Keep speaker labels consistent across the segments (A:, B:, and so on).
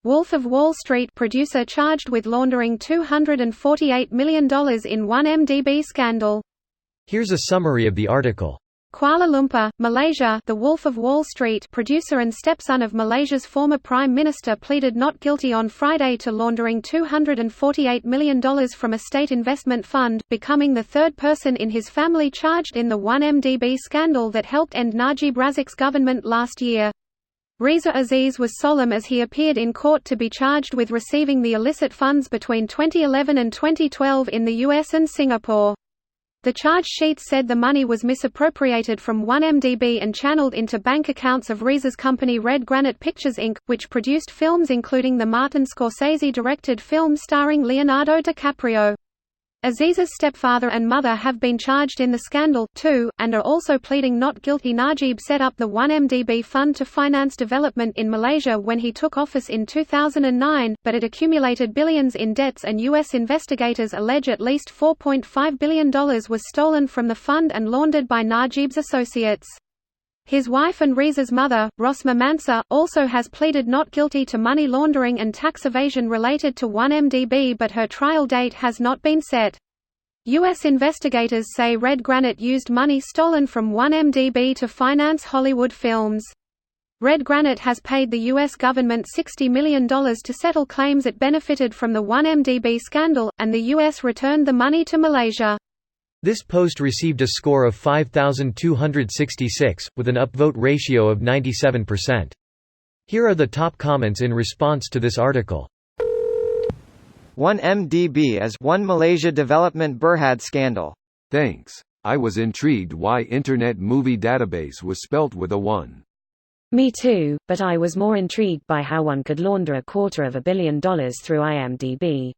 A: Wolf of Wall Street producer charged with laundering $248 million in 1MDB scandal.
B: Here's a summary of the article.
A: Kuala Lumpur, Malaysia. The Wolf of Wall Street producer and stepson of Malaysia's former Prime Minister pleaded not guilty on Friday to laundering $248 million from a state investment fund, becoming the third person in his family charged in the 1MDB scandal that helped end Najib Razak's government last year. Reza Aziz was solemn as he appeared in court to be charged with receiving the illicit funds between 2011 and 2012 in the US and Singapore. The charge sheet said the money was misappropriated from 1MDB and channeled into bank accounts of Reza's company Red Granite Pictures Inc., which produced films including the Martin Scorsese-directed film starring Leonardo DiCaprio. Aziz's stepfather and mother have been charged in the scandal, too, and are also pleading not guilty. Najib set up the 1MDB fund to finance development in Malaysia when he took office in 2009, but it accumulated billions in debts, and U.S. investigators allege at least $4.5 billion was stolen from the fund and laundered by Najib's associates. His wife and Reza's mother, Rosma Mansur, also has pleaded not guilty to money laundering and tax evasion related to 1MDB, but her trial date has not been set. U.S. investigators say Red Granite used money stolen from 1MDB to finance Hollywood films. Red Granite has paid the U.S. government $60 million to settle claims it benefited from the 1MDB scandal, and the U.S. returned the money to Malaysia.
B: This post received a score of 5,266, with an upvote ratio of 97%. Here are the top comments in response to this article.
C: 1MDB is one Malaysia Development Berhad scandal.
D: Thanks. I was intrigued why Internet Movie Database was spelt with a 1.
E: Me too, but I was more intrigued by how one could launder $250 million through IMDb.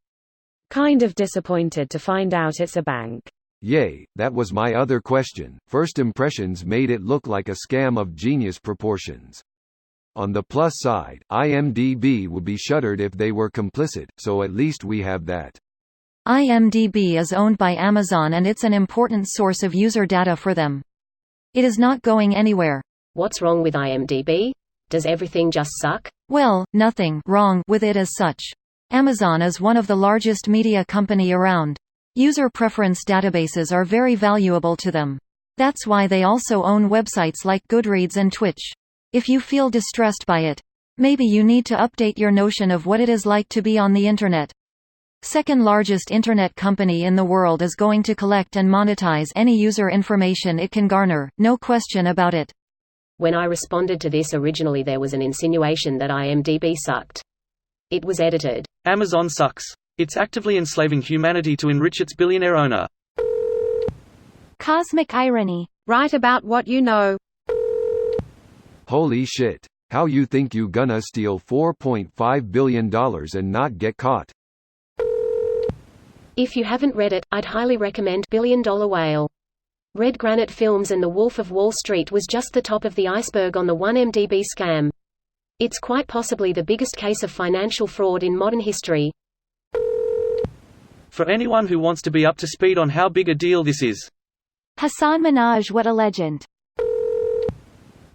E: Kind of disappointed to find out it's a bank.
D: Yay, that was my other question. First impressions made it look like a scam of genius proportions. On the plus side, IMDb would be shuttered if they were complicit, so at least we have that.
F: IMDb is owned by Amazon and it's an important source of user data for them. It is not going anywhere.
G: What's wrong with IMDb? Does everything just suck?
F: Well, nothing wrong with it as such. Amazon is one of the largest media company around. User preference databases are very valuable to them. That's why they also own websites like Goodreads and Twitch. If you feel distressed by it, maybe you need to update your notion of what it is like to be on the internet. Second largest internet company in the world is going to collect and monetize any user information it can garner, no question about it.
G: When I responded to this originally, there was an insinuation that IMDb sucked. It was edited.
H: Amazon sucks. It's actively enslaving humanity to enrich its billionaire owner.
F: Cosmic irony.
A: Write about what you know.
D: Holy shit. How you think you gonna steal $4.5 billion and not get caught?
G: If you haven't read it, I'd highly recommend Billion Dollar Whale. Red Granite Films and The Wolf of Wall Street was just the top of the iceberg on the 1MDB scam. It's quite possibly the biggest case of financial fraud in modern history.
H: For anyone who wants to be up to speed on how big a deal this is.
F: Hassan Minhaj, what a legend.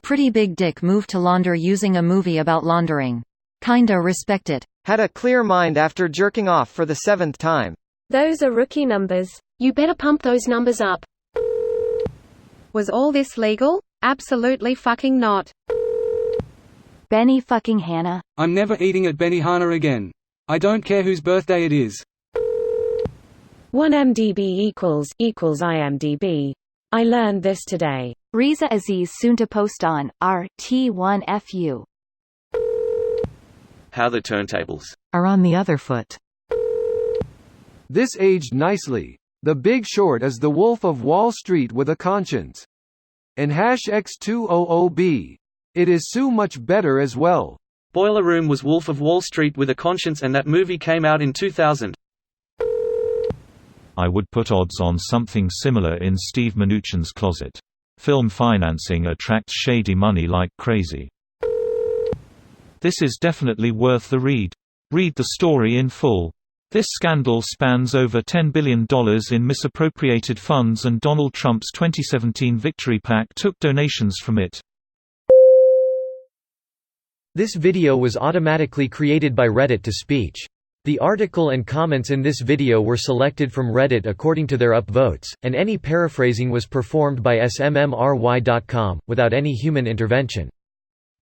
F: Pretty big dick move to launder using a movie about laundering. Kinda respect it.
C: Had a clear mind after jerking off for the 7th time.
E: Those are rookie numbers.
G: You better pump those numbers up.
A: Was all this legal? Absolutely fucking not.
F: Benny fucking Hanna.
I: I'm never eating at Benihana again. I don't care whose birthday it is.
E: 1MDB equals IMDb. I learned this today.
F: Reza Aziz soon to post on RT1FU.
H: How the turntables
F: are on the other foot.
D: This aged nicely. The Big Short is the Wolf of Wall Street with a conscience. And #X200B. It is so much better as well.
H: Boiler Room was Wolf of Wall Street with a conscience, and that movie came out in 2000.
J: I would put odds on something similar in Steve Mnuchin's closet. Film financing attracts shady money like crazy. This is definitely worth the read. Read the story in full. This scandal spans over $10 billion in misappropriated funds, and Donald Trump's 2017 victory PAC took donations from it.
B: This video was automatically created by Reddit to speech. The article and comments in this video were selected from Reddit according to their upvotes, and any paraphrasing was performed by smmry.com, without any human intervention.